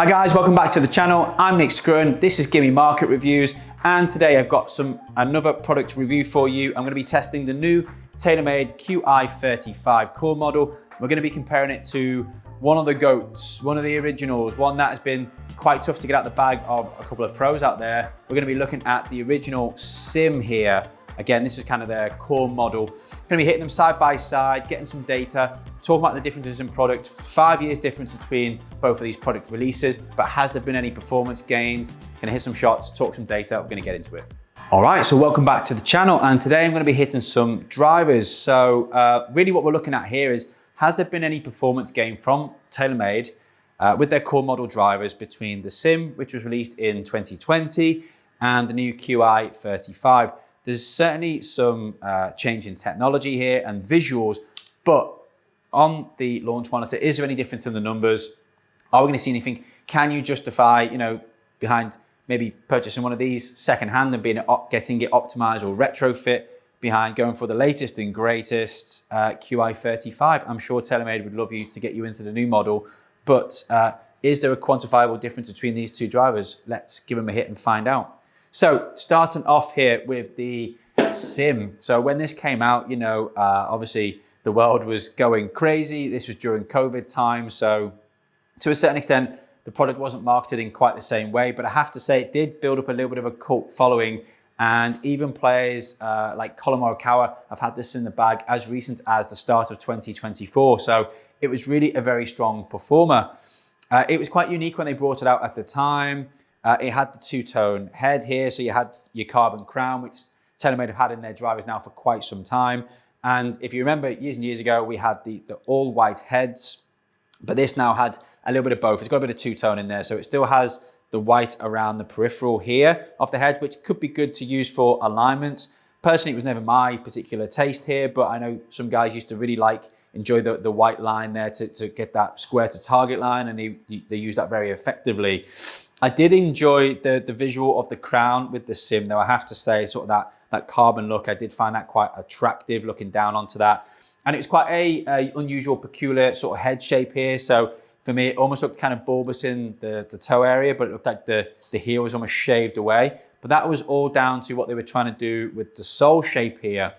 Hi guys, welcome back to the channel. I'm Nick Scrun, this is Gimme Market Reviews, and today I've got another product review for you. I'm going to be testing the new TaylorMade QI35 core model. We're going to be comparing it to one of the GOATs, one of the originals, one that has been quite tough to get out the bag of a couple of pros out there. We're going to be looking at the original SIM here. Again, this is kind of their core model. Going to be hitting them side by side, getting some data, talking about the differences in product, 5 years difference between both of these product releases, but has there been any performance gains? Going to hit some shots, talk some data, we're going to get into it. All right, so welcome back to the channel, and today I'm going to be hitting some drivers. So really what we're looking at here is, has there been any performance gain from TaylorMade with their core model drivers between the SIM, which was released in 2020, and the new QI35? There's certainly some change in technology here and visuals, but on the launch monitor, is there any difference in the numbers? Are we going to see anything? Can you justify, behind maybe purchasing one of these secondhand and getting it optimized or retrofit behind going for the latest and greatest QI35? I'm sure TaylorMade would love you to get you into the new model, but is there a quantifiable difference between these two drivers? Let's give them a hit and find out. So starting off here with the SIM. So when this came out, obviously the world was going crazy. This was during COVID time. So to a certain extent, the product wasn't marketed in quite the same way, but I have to say it did build up a little bit of a cult following. And even players like Colin Morikawa have had this in the bag as recent as the start of 2024. So it was really a very strong performer. It was quite unique when they brought it out at the time. It had the two-tone head here, so you had your carbon crown, which TaylorMade have had in their drivers now for quite some time. And if you remember, years and years ago, we had the all-white heads, but this now had a little bit of both. It's got a bit of two-tone in there, so it still has the white around the peripheral here of the head, which could be good to use for alignments. Personally, it was never my particular taste here, but I know some guys used to really enjoy the white line there to get that square to target line, and they use that very effectively. I did enjoy the visual of the crown with the SIM, though I have to say, sort of that carbon look, I did find that quite attractive looking down onto that. And it was quite a unusual, peculiar sort of head shape here. So for me, it almost looked kind of bulbous in the toe area, but it looked like the heel was almost shaved away. But that was all down to what they were trying to do with the sole shape here.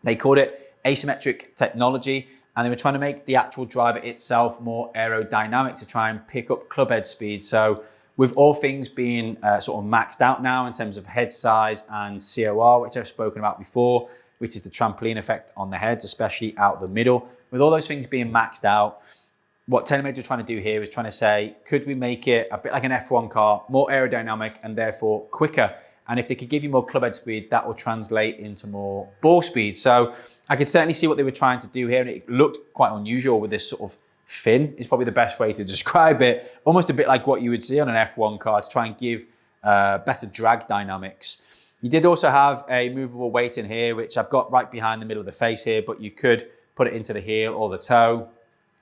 They called it asymmetric technology, and they were trying to make the actual driver itself more aerodynamic to try and pick up club head speed. So with all things being sort of maxed out now in terms of head size and COR, which I've spoken about before, which is the trampoline effect on the heads, especially out the middle. With all those things being maxed out, what TaylorMade were trying to do here is trying to say, could we make it a bit like an F1 car, more aerodynamic and therefore quicker? And if they could give you more club head speed, that will translate into more ball speed. So I could certainly see what they were trying to do here, and it looked quite unusual with this sort of fin is probably the best way to describe it. Almost a bit like what you would see on an F1 car to try and give better drag dynamics. You did also have a movable weight in here, which I've got right behind the middle of the face here, but you could put it into the heel or the toe.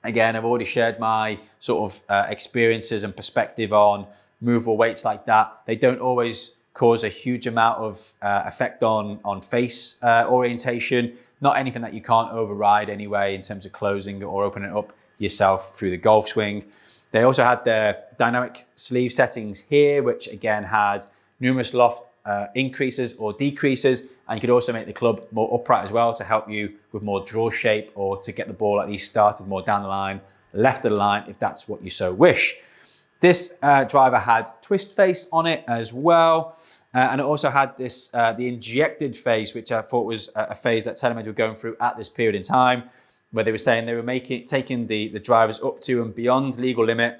Again, I've already shared my sort of experiences and perspective on movable weights like that. They don't always cause a huge amount of effect on face orientation. Not anything that you can't override anyway in terms of closing or opening it up yourself through the golf swing. They also had their dynamic sleeve settings here, which again had numerous loft increases or decreases, and you could also make the club more upright as well to help you with more draw shape or to get the ball at least started more down the line, left of the line, if that's what you so wish. This driver had twist face on it as well, and it also had this the injected phase, which I thought was a phase that TaylorMade were going through at this period in time, where they were saying they were taking the drivers up to and beyond legal limit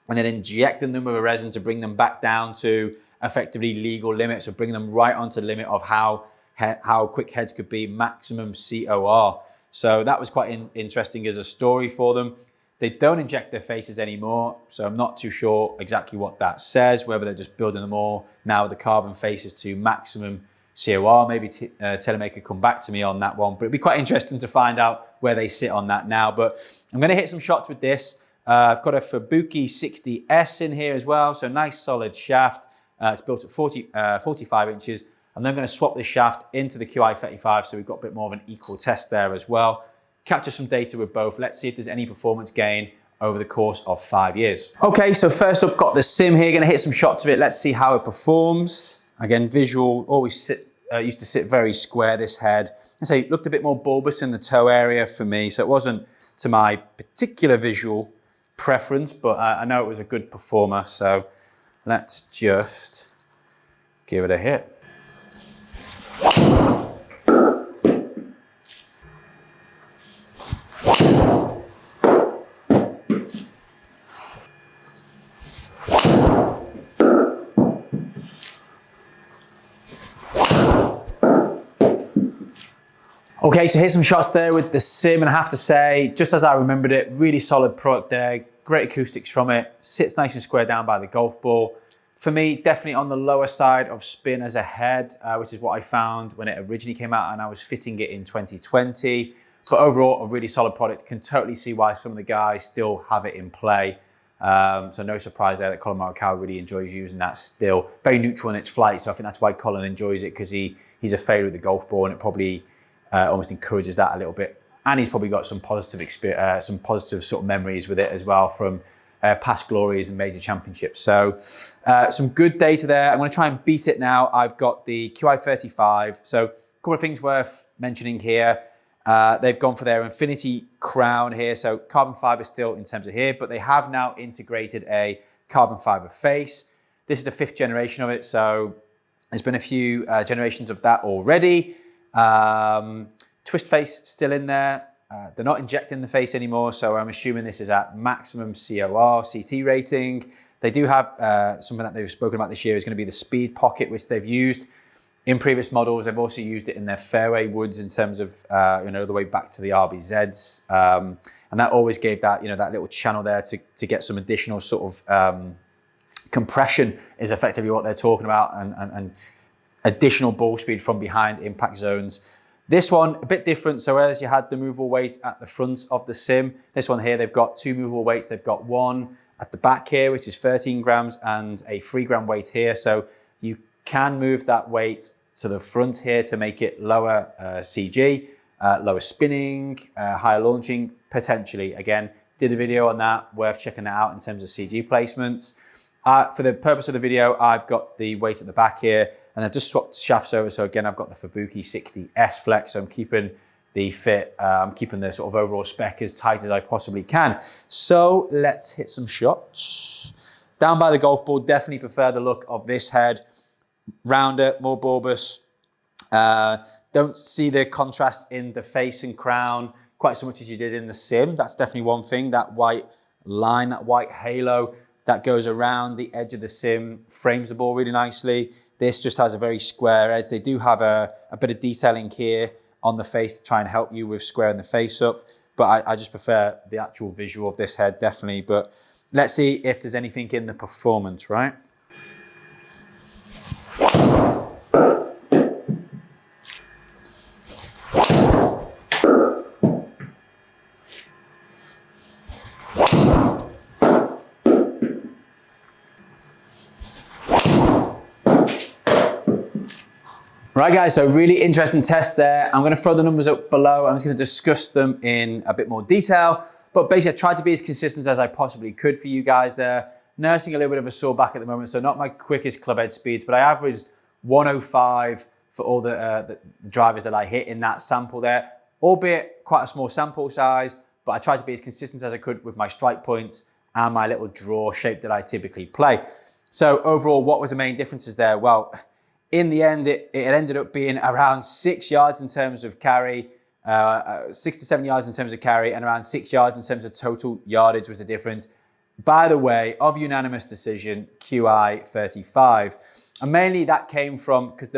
and then injecting them with a resin to bring them back down to effectively legal limits, so bringing them right onto the limit of how quick heads could be, maximum COR. So that was quite interesting as a story for them. They don't inject their faces anymore, so I'm not too sure exactly what that says, whether they're just building them all now with the carbon faces to maximum COR. Maybe TaylorMade could come back to me on that one, but it'd be quite interesting to find out where they sit on that now. But I'm going to hit some shots with this. I've got a Fubuki 60S in here as well, so nice solid shaft. It's built at 45 inches. I'm then going to swap this shaft into the QI35, so we've got a bit more of an equal test there as well. Capture some data with both. Let's see if there's any performance gain over the course of 5 years. Okay, so first up, got the SIM here. Gonna hit some shots of it. Let's see how it performs. Again, visual, always used to sit very square, this head. I say it looked a bit more bulbous in the toe area for me, so it wasn't to my particular visual preference, but I know it was a good performer, so let's just give it a hit. Okay, so here's some shots there with the SIM, and I have to say, just as I remembered it, really solid product there, great acoustics from it, sits nice and square down by the golf ball. For me, definitely on the lower side of spin as a head, which is what I found when it originally came out and I was fitting it in 2020. But overall, a really solid product. Can totally see why some of the guys still have it in play. So no surprise there that Colin Morikawa really enjoys using that still. Very neutral in its flight, so I think that's why Colin enjoys it, because he's a failure with the golf ball, and it probably almost encourages that a little bit. And he's probably got some positive experience, some positive sort of memories with it as well from past glories and major championships. So some good data there. I'm going to try and beat it now. I've got the QI35. So a couple of things worth mentioning here. They've gone for their Infinity Crown here. So carbon fiber still in terms of here, but they have now integrated a carbon fiber face. This is the 5th generation of it. So there's been a few generations of that already. Twist face still in there. They're not injecting the face anymore, so I'm assuming this is at maximum CT rating. They do have something that they've spoken about this year is going to be the speed pocket, which they've used in previous models. They've also used it in their fairway woods in terms of the way back to the RBZs, and that always gave that that little channel there to get some additional sort of compression is effectively what they're talking about, and additional ball speed from behind impact zones. This one, a bit different. So as you had the movable weight at the front of the SIM, this one here, they've got 2 movable weights. They've got one at the back here, which is 13 grams, and a 3 gram weight here. So you can move that weight to the front here to make it lower CG, lower spinning, higher launching, potentially. Again, did a video on that, worth checking that out in terms of CG placements. For the purpose of the video, I've got the weight at the back here, and I've just swapped shafts over. So again, I've got the Fubuki 60S Flex. So I'm keeping the fit, I'm keeping the sort of overall spec as tight as I possibly can. So let's hit some shots. Down by the golf ball, definitely prefer the look of this head. Rounder, more bulbous. Don't see the contrast in the face and crown quite so much as you did in the SIM. That's definitely one thing. That white line, that white halo that goes around the edge of the SIM frames the ball really nicely. This just has a very square edge. They do have a bit of detailing here on the face to try and help you with squaring the face up. But I just prefer the actual visual of this head, definitely. But let's see if there's anything in the performance, right? Right guys, so really interesting test there. I'm gonna throw the numbers up below. I'm just gonna discuss them in a bit more detail, but basically I tried to be as consistent as I possibly could for you guys there. Nursing a little bit of a sore back at the moment, so not my quickest club head speeds, but I averaged 105 for all the drivers that I hit in that sample there, albeit quite a small sample size, but I tried to be as consistent as I could with my strike points and my little draw shape that I typically play. So overall, what was the main differences there? Well, in the end, it ended up being around 6 yards in terms of carry, 6 to 7 yards in terms of carry, and around 6 yards in terms of total yardage was the difference. By the way, of unanimous decision, QI35. And mainly that came from, because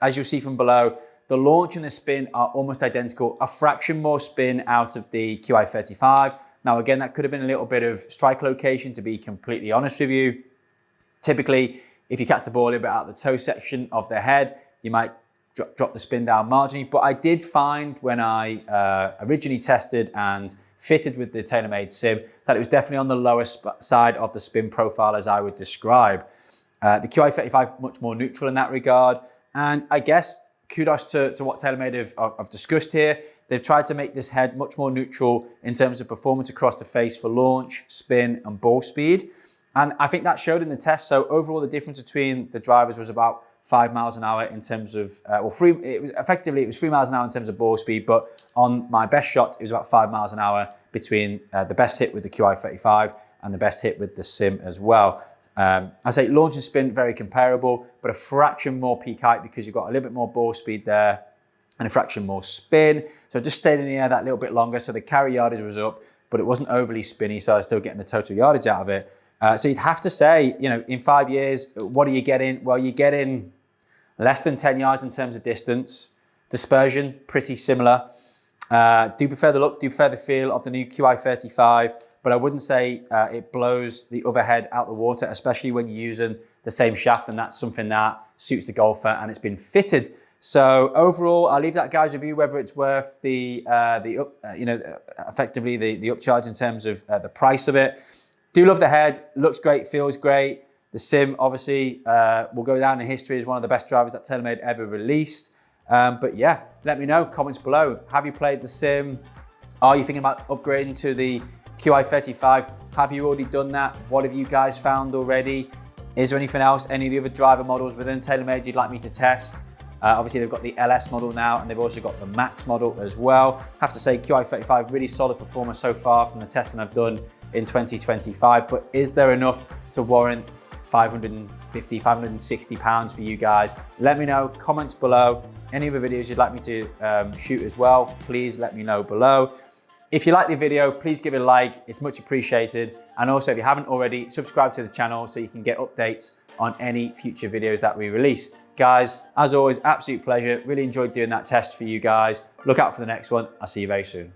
as you'll see from below, the launch and the spin are almost identical, a fraction more spin out of the QI35. Now again, that could have been a little bit of strike location, to be completely honest with you. Typically, if you catch the ball a little bit out of the toe section of the head, you might drop the spin down marginally. But I did find when I originally tested and fitted with the TaylorMade SIM that it was definitely on the lower side of the spin profile as I would describe. The QI35 much more neutral in that regard. And I guess kudos to what TaylorMade have discussed here. they've tried to make this head much more neutral in terms of performance across the face for launch, spin, and ball speed. And I think that showed in the test. So overall, the difference between the drivers was about 5 miles an hour in terms of, it was 3 miles an hour in terms of ball speed, but on my best shots, it was about 5 miles an hour between the best hit with the QI35 and the best hit with the SIM as well. I say launch and spin, very comparable, but a fraction more peak height because you've got a little bit more ball speed there and a fraction more spin. So just stayed in the air that little bit longer. So the carry yardage was up, but it wasn't overly spinny. So I was still getting the total yardage out of it. So you'd have to say, in 5 years, what are you getting? Well, you're getting less than 10 yards in terms of distance. Dispersion, pretty similar. Do prefer the look, do prefer the feel of the new QI35, but I wouldn't say it blows the other head out the water, especially when you're using the same shaft, and that's something that suits the golfer and it's been fitted. So overall, I'll leave that guy's review whether it's worth effectively the upcharge in terms of the price of it. Do love the head, looks great, feels great. The SIM obviously will go down in history as one of the best drivers that TaylorMade ever released. But yeah, let me know, comments below. Have you played the SIM? Are you thinking about upgrading to the QI35? Have you already done that? What have you guys found already? Is there anything else, any of the other driver models within TaylorMade you'd like me to test? Obviously they've got the LS model now and they've also got the Max model as well. Have to say QI35, really solid performer so far from the testing I've done in 2025, but is there enough to warrant 550, 560 pounds for you guys? Let me know, comments below. Any other videos you'd like me to shoot as well, please let me know below. If you like the video, please give it a like, it's much appreciated. And also if you haven't already, subscribe to the channel so you can get updates on any future videos that we release. Guys, as always, absolute pleasure. Really enjoyed doing that test for you guys. Look out for the next one. I'll see you very soon.